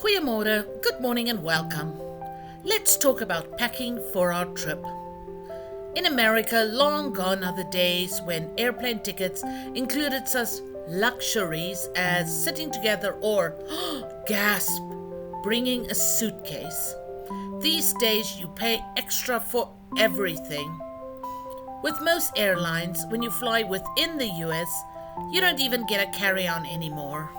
Goeiemorgen, good morning and welcome. Let's talk about packing for our trip. In America, long gone are the days when airplane tickets included such luxuries as sitting together or, gasp, bringing a suitcase. These days you pay extra for everything. With most airlines, when you fly within the US, you don't even get a carry-on anymore.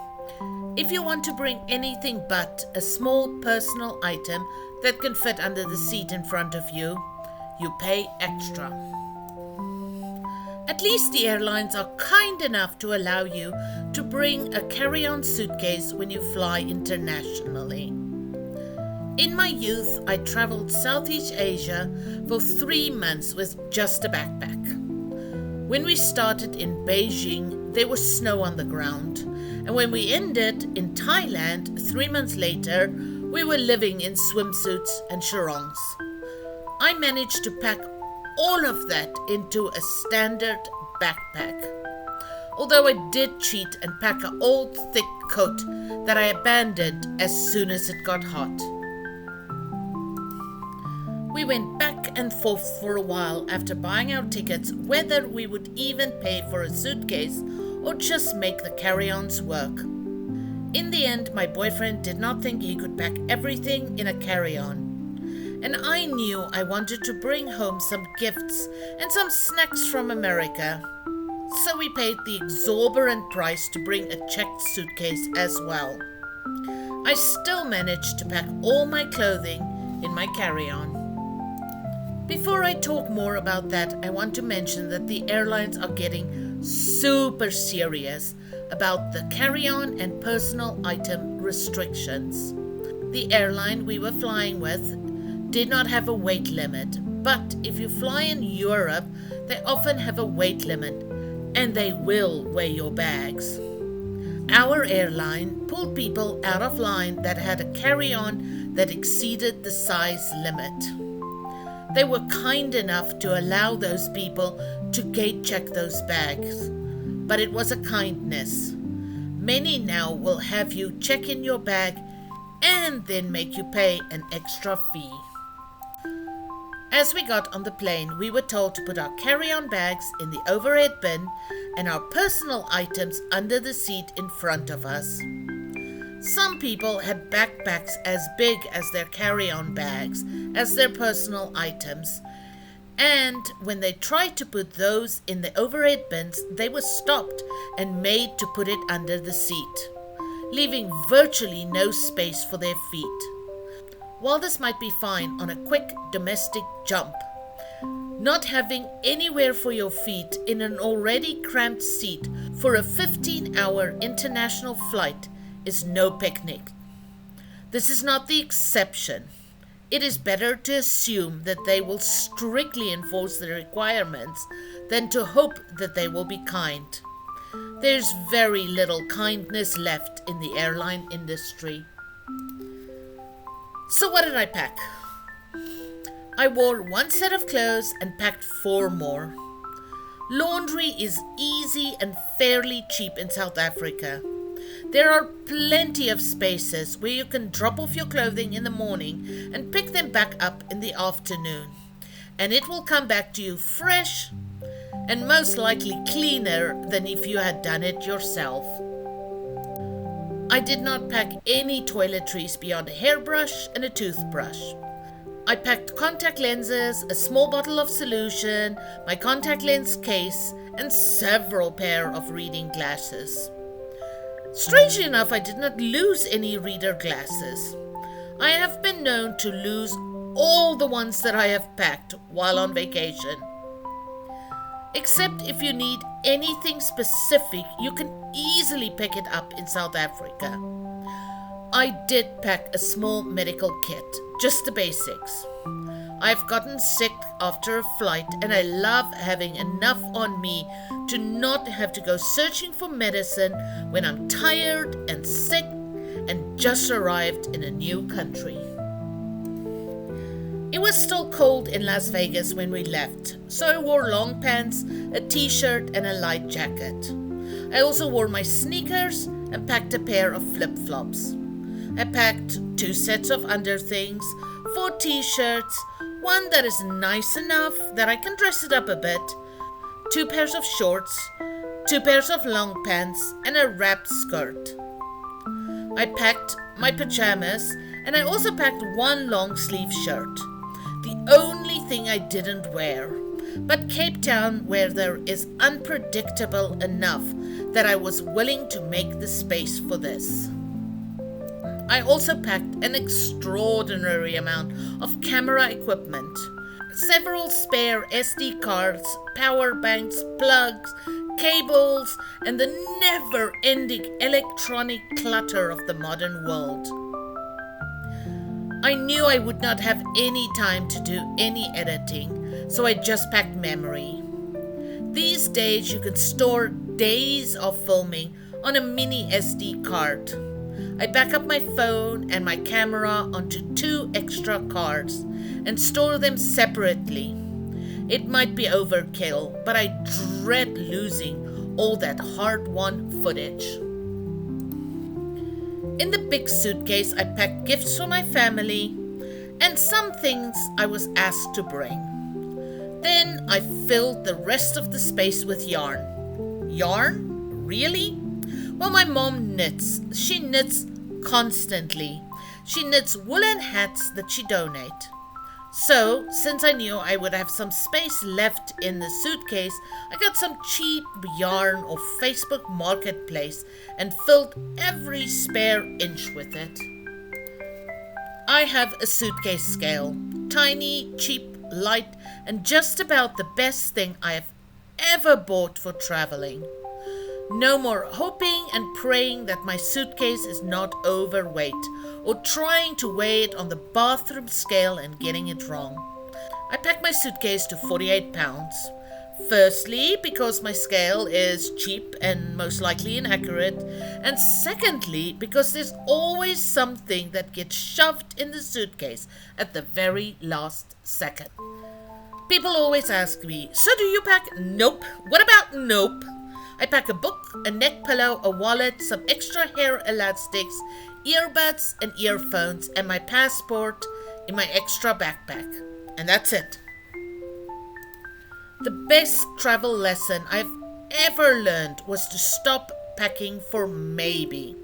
If you want to bring anything but a small personal item that can fit under the seat in front of you, you pay extra. At least the airlines are kind enough to allow you to bring a carry-on suitcase when you fly internationally. In my youth, I traveled Southeast Asia for 3 months with just a backpack. When we started in Beijing, there was snow on the ground. And when we ended in Thailand 3 months later, we were living in swimsuits and sarongs. I managed to pack all of that into a standard backpack. Although I did cheat and pack an old thick coat that I abandoned as soon as it got hot. We went back and forth for a while after buying our tickets whether we would even pay for a suitcase or just make the carry-ons work. In the end, my boyfriend did not think he could pack everything in a carry-on. And I knew I wanted to bring home some gifts and some snacks from America. So we paid the exorbitant price to bring a checked suitcase as well. I still managed to pack all my clothing in my carry-on. Before I talk more about that, I want to mention that the airlines are getting super serious about the carry-on and personal item restrictions. The airline we were flying with did not have a weight limit, but if you fly in Europe, they often have a weight limit and they will weigh your bags. Our airline pulled people out of line that had a carry-on that exceeded the size limit. They were kind enough to allow those people to gate check those bags, but it was a kindness. Many now will have you check in your bag and then make you pay an extra fee. As we got on the plane, we were told to put our carry-on bags in the overhead bin and our personal items under the seat in front of us. Some people had backpacks as big as their carry-on bags, as their personal items, and when they tried to put those in the overhead bins, they were stopped and made to put it under the seat, leaving virtually no space for their feet. While this might be fine on a quick domestic jump, not having anywhere for your feet in an already cramped seat for a 15-hour international flight is no picnic. This is not the exception. It is better to assume that they will strictly enforce the requirements than to hope that they will be kind. There's very little kindness left in the airline industry. So what did I pack? I wore 1 set of clothes and packed 4 more. Laundry is easy and fairly cheap in South Africa. There are plenty of spaces where you can drop off your clothing in the morning and pick them back up in the afternoon. And it will come back to you fresh and most likely cleaner than if you had done it yourself. I did not pack any toiletries beyond a hairbrush and a toothbrush. I packed contact lenses, a small bottle of solution, my contact lens case, and several pair of reading glasses. Strangely enough, I did not lose any reader glasses. I have been known to lose all the ones that I have packed while on vacation. Except if you need anything specific, you can easily pick it up in South Africa. I did pack a small medical kit, just the basics. I've gotten sick after a flight and I love having enough on me to not have to go searching for medicine when I'm tired and sick and just arrived in a new country. It was still cold in Las Vegas when we left, so I wore long pants, a t-shirt and a light jacket. I also wore my sneakers and packed a pair of flip-flops. I packed 2 sets of underthings, 4 t-shirts, one that is nice enough that I can dress it up a bit, 2 pairs of shorts, 2 pairs of long pants, and a wrapped skirt. I packed my pajamas, and I also packed 1 long sleeve shirt. The only thing I didn't wear. But Cape Town weather is unpredictable enough that I was willing to make the space for this. I also packed an extraordinary amount of camera equipment, several spare SD cards, power banks, plugs, cables, and the never-ending electronic clutter of the modern world. I knew I would not have any time to do any editing, so I just packed memory. These days you can store days of filming on a mini SD card. I back up my phone and my camera onto 2 extra cards and store them separately. It might be overkill, but I dread losing all that hard-won footage. In the big suitcase, I packed gifts for my family and some things I was asked to bring. Then I filled the rest of the space with yarn. Yarn? Really? Well, my mom knits. She knits constantly. She knits woolen hats that she donates. So, since I knew I would have some space left in the suitcase, I got some cheap yarn off Facebook Marketplace and filled every spare inch with it. I have a suitcase scale. Tiny, cheap, light, and just about the best thing I have ever bought for traveling. No more hoping and praying that my suitcase is not overweight or trying to weigh it on the bathroom scale and getting it wrong. I packed my suitcase to 48 pounds. Firstly, because my scale is cheap and most likely inaccurate, and secondly, because there's always something that gets shoved in the suitcase at the very last second. People always ask me, so do you pack? Nope. What about nope? I pack a book, a neck pillow, a wallet, some extra hair elastics, earbuds and earphones, and my passport in my extra backpack. And that's it. The best travel lesson I've ever learned was to stop packing for maybe.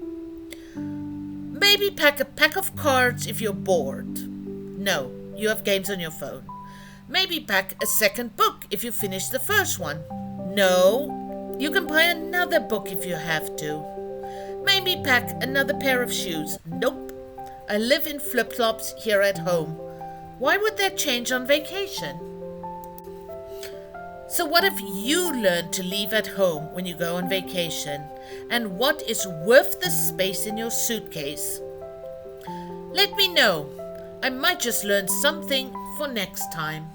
Maybe pack a pack of cards if you're bored. No, you have games on your phone. Maybe pack a second book if you finish the first one. No, you can buy another book if you have to. Maybe pack another pair of shoes. Nope, I live in flip-flops here at home. Why would that change on vacation? So what have you learned to leave at home when you go on vacation? And what is worth the space in your suitcase? Let me know. I might just learn something for next time.